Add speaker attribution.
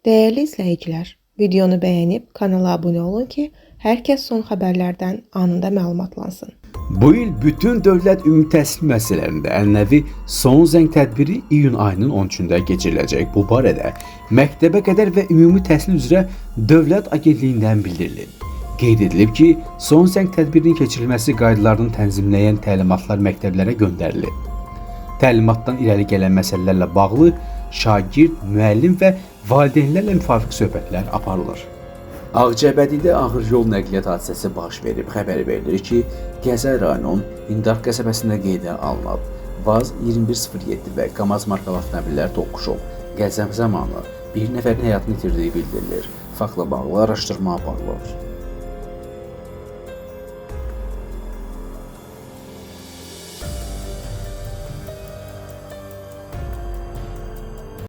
Speaker 1: Değerli izləyicilər, videonu bəyənib kanala abunə olun ki, hər kəs son xəbərlərdən anında məlumatlansın.
Speaker 2: Bu il bütün dövlət ümumi təhsil müəssisələrində ənənəvi son zəng tədbiri iyun ayının 13-də keçiriləcək. Bu barədə məktəbə qədər və ümumi təhsil üzrə Dövlət Agentliyindən bildirilib. Qeyd edilib ki, son zəng tədbirinin keçirilməsi qaydalarını tənzimləyən təlimatlar məktəblərə göndərilib. Təlimatdan irəli gələn məsələlərlə bağlı şagird, müəllim və valideynlərlə müvafiq söhbətlər aparılır. Ağcabədidə ağır yol nəqliyyat hadisəsi baş verib. Xəbər verilir ki, Gəzər rayonunun Hindar qəsəbəsində qeydə alınıb. VAZ 2107 və KAMAZ markalı avtomobillər toqquşub. Qəza zamanı bir nəfərin həyatını itirdiyi bildirilir. Faktla bağlı araşdırma aparılır.